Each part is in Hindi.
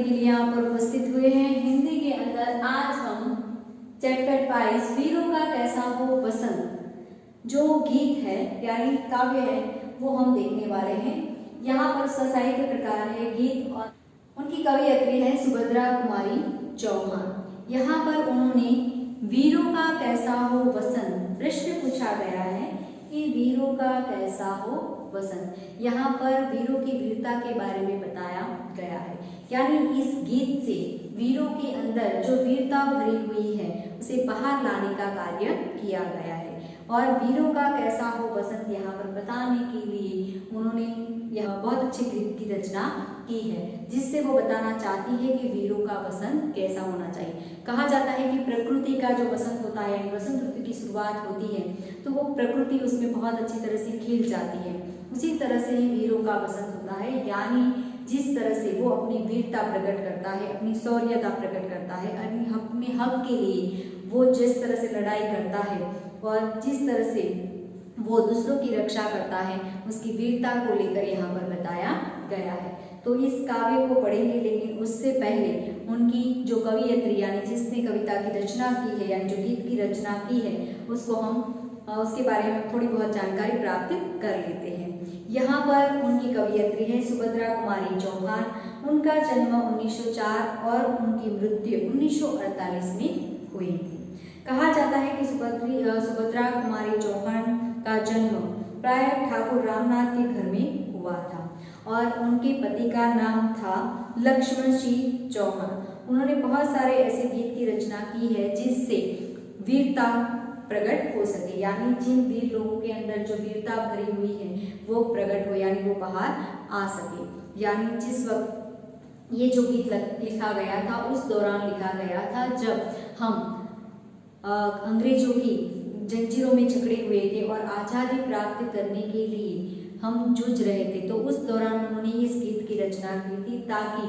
के लिए यहाँ पर उपस्थित हुए हैं। हिंदी के अंदर आज हम चैप्टर 22 वीरों का कैसा हो वसंत जो गीत है यानी काव्य है वो हम देखने वाले हैं। यहाँ पर उसका साहित्य प्रकार है गीत और उनकी कवयित्री है सुभद्रा कुमारी चौहान। यहाँ पर उन्होंने वीरों का कैसा हो वसंत प्रश्न पूछा गया है कि वीरों का कैसा हो वसंत। यहाँ पर वीरों की वीरता के बारे में बताया गया है, यानी इस गीत से वीरों के अंदर जो वीरता भरी हुई है उसे बाहर लाने का कार्य किया गया है। और वीरों का कैसा हो वसंत यहाँ पर बताने के लिए उन्होंने यह बहुत अच्छे गीत की रचना की है, जिससे वो बताना चाहती है कि वीरों का वसंत कैसा होना चाहिए। कहा जाता है कि प्रकृति का जो वसंत होता है यानी वसंत ऋतु की शुरुआत होती है तो वो प्रकृति उसमें बहुत अच्छी तरह से खिल जाती है। उसी तरह से ही वीरों का वसंत होता है, यानी जिस तरह से वो अपनी वीरता प्रकट करता है, अपनी शौर्यता प्रकट करता है, अपने हक के लिए वो जिस तरह से लड़ाई करता है और जिस तरह से वो दूसरों की रक्षा करता है उसकी वीरता को लेकर यहाँ पर बताया गया है। तो इस काव्य को पढ़ेंगे, लेकिन उससे पहले उनकी जो कवयित्री यानी जिसने कविता की रचना की है यानी जो गीत की रचना की है उसको हम उसके बारे में थोड़ी बहुत जानकारी प्राप्त कर लेते हैं। यहाँ पर उनकी कवयित्री है सुभद्रा कुमारी चौहान। उनका जन्म 1904 और उनकी मृत्यु 1948 में हुई थी। कहा जाता है कि सुभद्रा कुमारी चौहान का जन्म प्राय ठाकुर रामनाथ के घर में हुआ था और उनके पति का नाम था लक्ष्मण सिंह चौहान। उन्होंने बहुत सारे ऐसे गीत की रचना की है जिससे वीरता प्रकट हो सके, यानी जिन वीर लोगों के अंदर जो वीरता भरी हुई है वो प्रकट हो, यानी वो बाहर आ सके। यानी जिस वक्त ये जो गीत लिखा गया था उस दौरान लिखा गया था जब हम अंग्रेजों की जंजीरों में जकड़े हुए थे और आज़ादी प्राप्त करने के लिए हम जूझ रहे थे। तो उस दौरान उन्होंने इस गीत की रचना की थी ताकि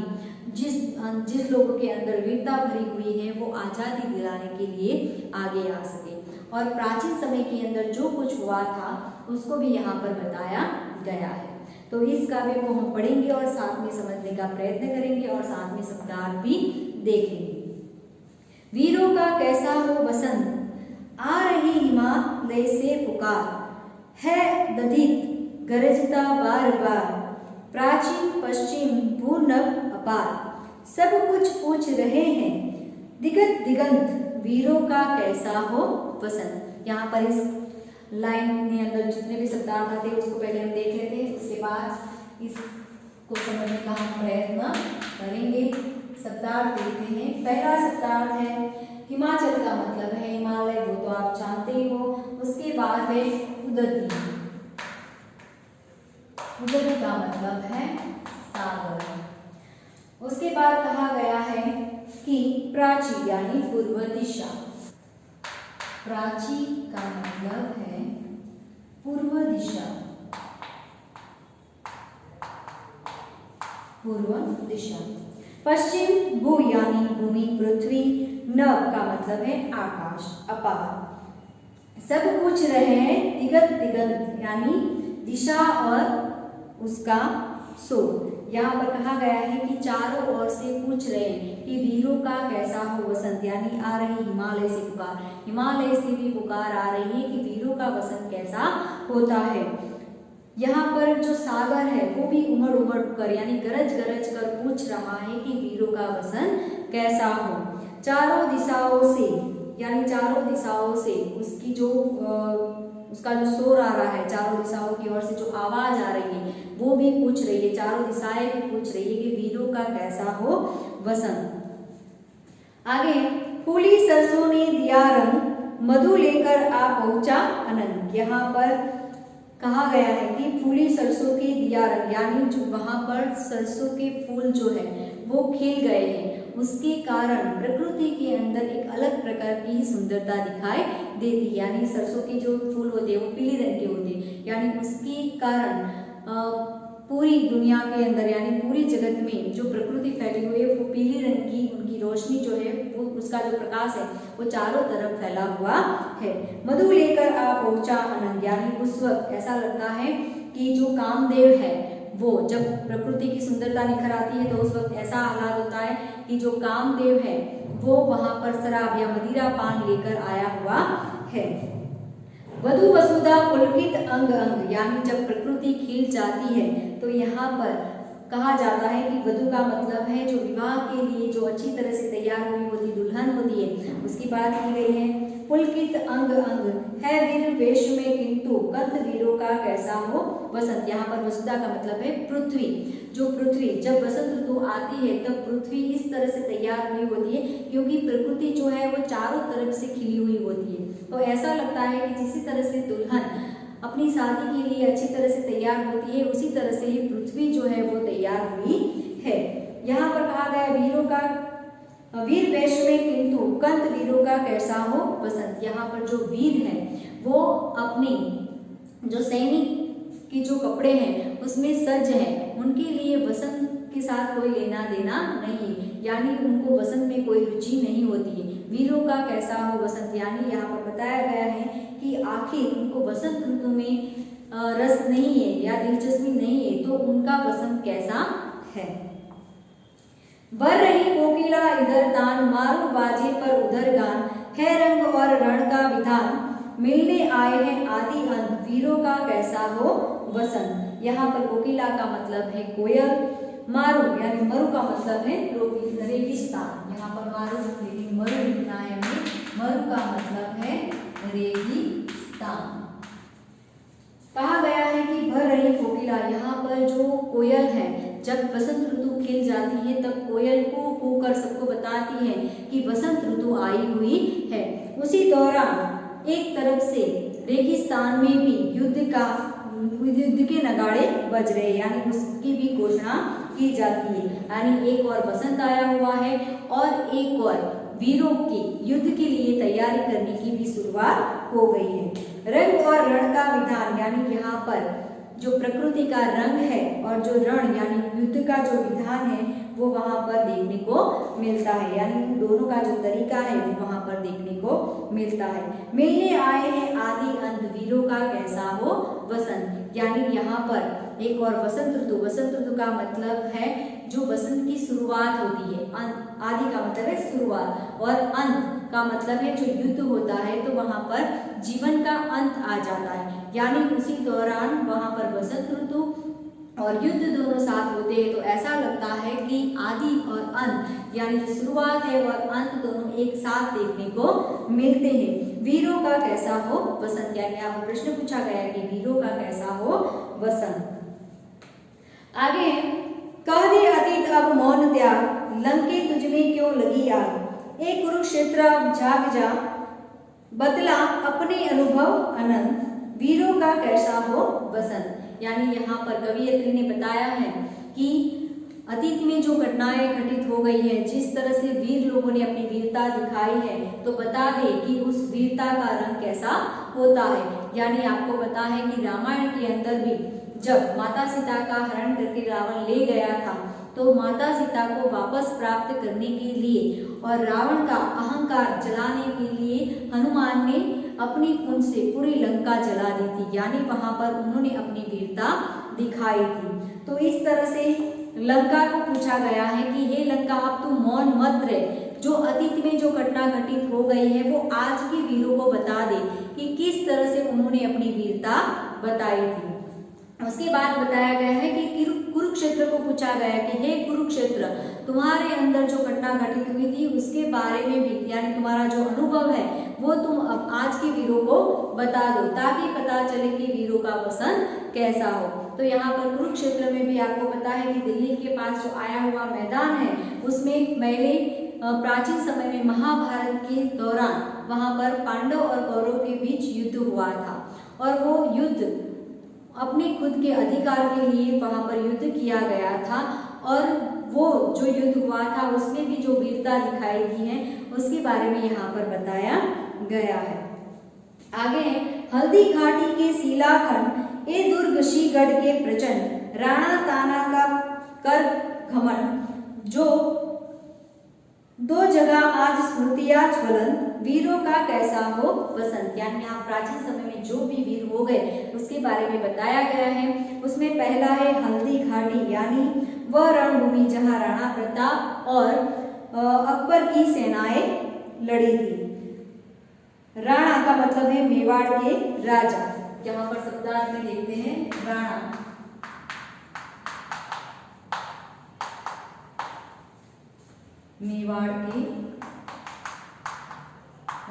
जिस लोगों के अंदर वीरता भरी हुई है वो आज़ादी दिलाने के लिए आगे आ सके। और प्राचीन समय के अंदर जो कुछ हुआ था उसको भी यहाँ पर बताया गया है। तो इस काव्य को हम पढ़ेंगे और साथ में समझने का प्रयत्न करेंगे और साथ में शब्दार्थ भी देखेंगे। वीरों का कैसा हो वसंत, आ रही हिमालय से पुकार, है दधित गरजता बार बार, प्राचीन पश्चिम भूनभ अपार, सब कुछ पूछ रहे हैं दिगंत दिगंत, वीरों का कैसा हो वसंत। यहाँ पर इस लाइन के अंदर जितने भी शब्दार्थ आते हैं उसको पहले हम देख लेते हैं, उसके बाद इसको समझने का हम प्रयत्न करेंगे। शब्दार्थ देखते हैं। पहला शब्दार्थ है हिमाचल का मतलब है हिमालय, वो तो आप जानते ही हो। उसके बाद है उदती, उदती का मतलब है सागर। उसके बाद कहा गया है कि प्राची यानी पूर्व दिशा, प्राची का मतलब है पूर्व दिशा, पूर्व दिशा। पश्चिम भू यानी भूमि पृथ्वी, नभ का मतलब है आकाश अपार, सब पूछ रहे हैं दिगंत दिगंत यानी दिशा और उसका शोर। यहाँ पर कहा गया है कि चारों ओर से पूछ रहे हैं कि वीरों का कैसा हो वसंत, यानी आ रही हिमालय से पुकार, हिमालय से भी पुकार आ रही है कि वीरों का वसंत कैसा होता है। यहाँ पर जो सागर है वो भी उमड़ उमड़ कर यानी गरज गरज कर पूछ रहा है कि वीरों का वसंत कैसा हो। चारों दिशाओं से यानी चारों दिशाओं से उसकी जो उसका जो शोर आ रहा है, चारों दिशाओं की ओर से जो आवाज आ रही है वो भी पूछ रही है, चारों दिशाएं भी पूछ रही है कि वीरों का कैसा हो वसंत। आगे, फूली सरसों ने दिया रंग, मधु लेकर आ पहुंचा अनंत। यहाँ पर कहा गया है कि फूली सरसों के दिया रंग, यानी जो वहां पर सरसों के फूल जो है वो खिल गए हैं, उसके कारण प्रकृति के अंदर एक अलग प्रकार की सुंदरता दिखाई देती है। यानी सरसों के जो फूल होते हैं वो पीले रंग के होते हैं, यानी उसके कारण पूरी दुनिया के अंदर यानी पूरी जगत में जो प्रकृति फैली हुई है वो पीले रंग की उनकी रोशनी जो है वो उसका जो प्रकाश है वो चारों तरफ फैला हुआ है। मधु लेकर आ पहुंचा अनंत, यानी उस वक्त ऐसा लगता है कि जो कामदेव है वो जब प्रकृति की सुंदरता निखर आती है तो उस वक्त ऐसा हालात होता है कि जो कामदेव है वो वहां पर शराब या मदिरा पान लेकर आया हुआ है। वधु वसुधा पुलकित अंग अंग, यानी जब प्रकृति खिल जाती है तो यहाँ पर कहा जाता है कि वधु का मतलब है जो विवाह के लिए जो अच्छी तरह से तैयार हुई होती दुल्हन होती है, उसकी बात की गई है। पुलकित अंग अंग है वीर वेश में किंतु कंत वीरों का कैसा हो वसंत। यहाँ पर वसुधा का मतलब है पृथ्वी। जो पृथ्वी जब वसंत ऋतु आती है तब पृथ्वी इस तरह से तैयार हुई होती है क्योंकि प्रकृति जो है वो चारों तरफ से खिली हुई होती है। तो ऐसा लगता है कि जिस तरह से दुल्हन अपनी शादी के लिए अच्छी तरह से तैयार होती है उसी तरह से ही पृथ्वी जो है वो तैयार हुई है। यहाँ पर कहा गया वीरों का वीर वेश में किंतु कंत वीरों का कैसा हो वसंत। यहाँ पर जो वीर हैं वो अपनी जो सैनिक की जो कपड़े हैं उसमें सज्ज हैं, उनके लिए वसंत के साथ कोई लेना देना नहीं, यानी उनको वसंत में कोई रुचि नहीं होती है। वीरों का कैसा हो वसंत, यानी यहाँ पर बताया गया है कि आखिर उनको वसंत ऋतु में रस नहीं है या दिलचस्पी नहीं है तो उनका वसंत कैसा है। बर रही कोकिला इधर तान मारू बाजे पर उधर गान है रंग और रण का विधान मिलने आए हैं आदि अंत वीरों का कैसा हो वसंत। यहाँ पर कोकिला का मतलब है कोयल, मारू यानी मरु का मतलब है रेगिस्तान। यहाँ पर मारू लेकिन मरु लिखना है हमें, मरु का मतलब है रेगिस्तान। कहा गया है कि भर रही कोकिला, यहाँ पर जो कोयल है जब वसंत ऋतु खिल जाती है तब कोयल को कूकर सबको बताती है कि वसंत ऋतु आई हुई है। उसी दौरान एक तरफ से रेगिस्तान में भी युद्ध के नगाड़े बज रहे, यानी उसकी भी घोषणा की जाती है, यानी एक और वसंत आया हुआ है और एक और वीरों के युद्ध के लिए तैयारी करने की भी शुरुआत हो गई है। रंग और रण का विधान, यानी यहाँ पर जो प्रकृति का रंग है और जो रण यानी युद्ध का जो विधान है वो वहां पर देखने को मिलता है, यानी उन दोनों का जो तरीका है वो वहां पर देखने को मिलता है। मिलने आए हैं आदि अंत वीरों का कैसा हो वसंत, यानी यहाँ पर एक और वसंत ऋतु का मतलब है जो वसंत की शुरुआत होती है। आदि का मतलब है शुरुआत और अंत का मतलब है जो युद्ध होता है तो वहां पर जीवन का अंत आ जाता है, यानी उसी दौरान वहां पर वसंत ऋतु और युद्ध दोनों साथ होते हैं। तो ऐसा लगता है कि आदि और अंत यानी जो शुरुआत है और अंत दोनों एक साथ देखने को मिलते हैं। वीरों का कैसा हो वसंत, यानी यहाँ पर प्रश्न पूछा गया है कि वीरों का कैसा हो वसंत। आगे कह दे अतीत अब मौन त्याग लंके तुझ में क्यों लगी आग एक कुरुक्षेत्र अब जाग जा बदला अपने अनुभव अनंत वीरों का कैसा हो वसंत। यानी यहाँ पर कवियत्री ने बताया है कि अतीत में जो घटनाएं घटित हो गई है, जिस तरह से वीर लोगों ने अपनी वीरता दिखाई है, तो बता दे कि उस वीरता का रंग कैसा होता है। यानी आपको पता है कि रामायण के अंदर भी जब माता सीता का हरण करके रावण ले गया था तो माता सीता को वापस प्राप्त करने के लिए और रावण का अहंकार जलाने के लिए हनुमान ने अपनी पूंछ से पूरी लंका जला दी थी, यानी वहां पर उन्होंने अपनी वीरता दिखाई थी। तो इस तरह से लंका को पूछा गया है कि हे लंका अब तू मौन मत रहे, जो अतीत में जो घटना घटित हो गई है वो आज के वीरों को बता दे कि किस तरह से उन्होंने अपनी वीरता बताई थी। उसके बाद बताया गया है कि कुरुक्षेत्र को पूछा गया कि हे कुरुक्षेत्र तुम्हारे अंदर जो घटना घटित हुई थी उसके बारे में भी, यानी तुम्हारा जो अनुभव है वो तुम अब आज के वीरों को बता दो ताकि पता चले कि वीरों का वसंत कैसा हो। तो यहाँ पर कुरुक्षेत्र में भी आपको पता है कि दिल्ली के पास जो आया हुआ मैदान है उसमें पहले प्राचीन समय में महाभारत के दौरान वहां पर पांडव और कौरव के बीच युद्ध हुआ था और वो युद्ध अपने खुद के अधिकार के लिए वहां पर युद्ध किया गया था और वो जो युद्ध हुआ था उसमें भी जो वीरता दिखाई दी है उसके बारे में यहाँ पर बताया गया है। आगे हल्दी घाटी के शिलाखंड ए दुर्ग श्रीगढ़ के प्रचंड राणा ताना का कर घमंड जो दो जगह आज स्मृतियां ज्वलन वीरों का कैसा हो वसंत। यानी यहाँ प्राचीन समय में जो भी वीर हो गए उसके बारे में बताया गया है। उसमें पहला है हल्दी घाटी, यानी वह रणभूमि जहां राणा प्रताप और अकबर की सेनाएं लड़ी थी। राणा का मतलब है मेवाड़ के राजा। यहाँ पर शब्दार्थ में देखते हैं राणा, मेवाड़ के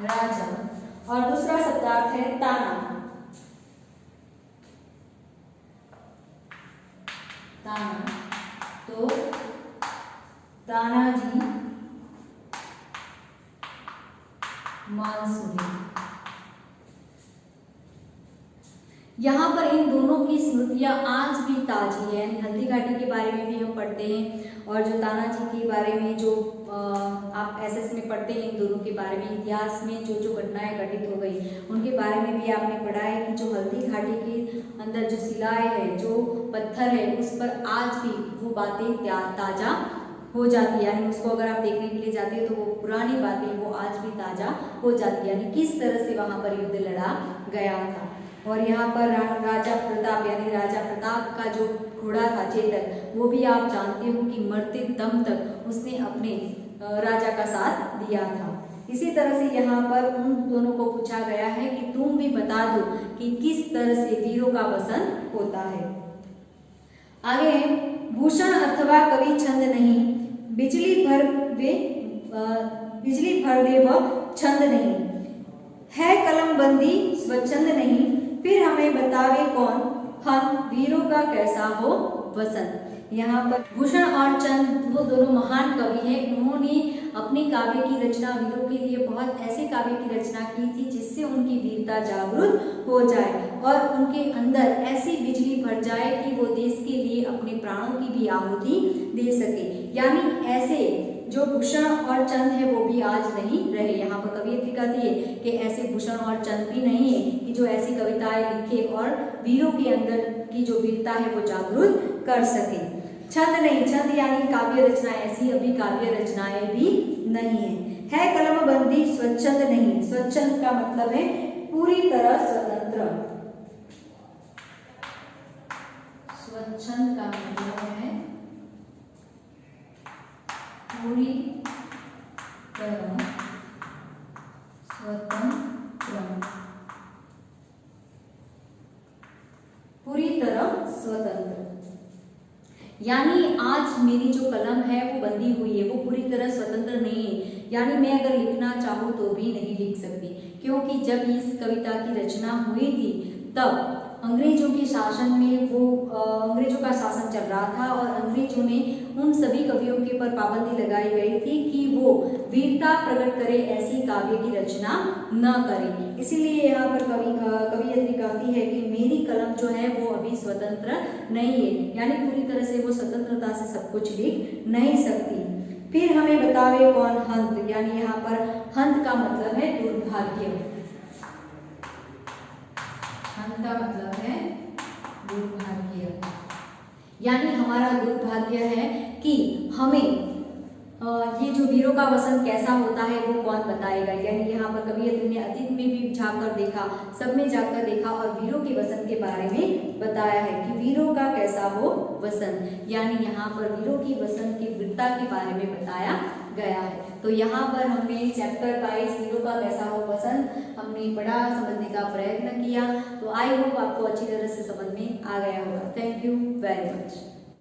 राजा। और दूसरा शब्दार्थ है ताना, ताना तो तानाजी मानसूरी। यहाँ पर इन दोनों की स्मृतियाँ आज भी ताजी है। हल्दी घाटी के बारे में भी हम पढ़ते हैं और जो तानाजी के बारे में जो आप एसएस में पढ़ते हैं, इन दोनों के बारे में इतिहास में जो जो घटनाएं घटित हो गई उनके बारे में भी आपने पढ़ा है कि जो हल्दी घाटी के अंदर जो शिलाएं है, जो पत्थर है, उस पर आज भी वो बातें ताजा हो जाती है। यानी उसको अगर आप देखने के लिए जाते हैं तो वो पुरानी बातें वो आज भी ताजा हो जाती है, यानी किस तरह से वहां पर युद्ध लड़ा गया था। और यहाँ पर राजा प्रताप यानी राजा प्रताप का जो घोड़ा था चेतक, वो भी आप जानते हो कि मरते दम तक उसने अपने राजा का साथ दिया था। इसी तरह से यहाँ पर उन दोनों को पूछा गया है कि तुम भी बता दो कि किस तरह से वीरों का वसन होता है। आगे है भूषण अथवा कवि छंद नहीं, बिजली भर दे वह छंद नहीं, है कलम बंदी स्वच्छंद नहीं, फिर हमें बतावे कौन हम वीरों का कैसा हो वसन। यहाँ पर भूषण और चंद वो दोनों महान कवि हैं। उन्होंने अपने काव्य की रचना वीरों के लिए बहुत ऐसे काव्य की रचना की थी जिससे उनकी वीरता जागृत हो जाए और उनके अंदर ऐसी बिजली भर जाए कि वो देश के लिए अपने प्राणों की भी आहुति दे सके। यानी ऐसे जो भूषण और चंद है वो भी आज नहीं रहे। यहाँ पर कवियत्री कहती है कि ऐसे भूषण और चंद भी नहीं है कि जो ऐसी कविताएं लिखे और वीरों के अंदर की जो वीरता है वो जागृत कर सके। छंद नहीं, छंद यानी काव्य रचना, ऐसी अभी काव्य रचनाएं भी नहीं है कलम बंदी स्वच्छंद नहीं, स्वच्छंद का मतलब है पूरी तरह स्वतंत्र, स्वच्छंद का मतलब है पूरी तरह स्वतंत्र, पूरी तरह स्वतंत्र। यानी आज मेरी जो कलम है वो बंदी हुई है, वो पूरी तरह स्वतंत्र नहीं है। यानी मैं अगर लिखना चाहूँ तो भी नहीं लिख सकती, क्योंकि जब इस कविता की रचना हुई थी तब अंग्रेजों के शासन में वो अंग्रेजों का शासन चल रहा था और अंग्रेजों ने उन सभी कवियों के ऊपर पाबंदी लगाई गई थी कि वो वीरता प्रकट करे ऐसी काव्य की रचना न करें। इसीलिए यहाँ पर कवियत्री कहती है कि मेरी कलम जो है वो अभी स्वतंत्र नहीं है, यानी पूरी तरह से वो स्वतंत्रता से सब कुछ लिख नहीं सकती। फिर हमें बतावे कौन हंत, यानी यहाँ पर हंत का मतलब है दुर्भाग्य, हंत का मतलब है दुर्भाग्य। यानी हमारा दुर्भाग्य है कि हमें ये जो वीरों का वसन कैसा होता है वो कौन बताएगा। यानी यहाँ पर कवियत्री ने अतीत में भी झांककर देखा, सब में जाकर देखा और वीरों के वसन के बारे में बताया है कि वीरों का कैसा हो वसन। यानी यहाँ पर वीरों की वसन की वीरता के बारे में बताया गया है। तो यहाँ पर हमने चैप्टर 22 वीरों का कैसा हो वसन हमने पढ़ा, समझने का प्रयत्न किया। तो आई होप आपको अच्छी तरह से समझ में आ गया होगा। Thank you very much.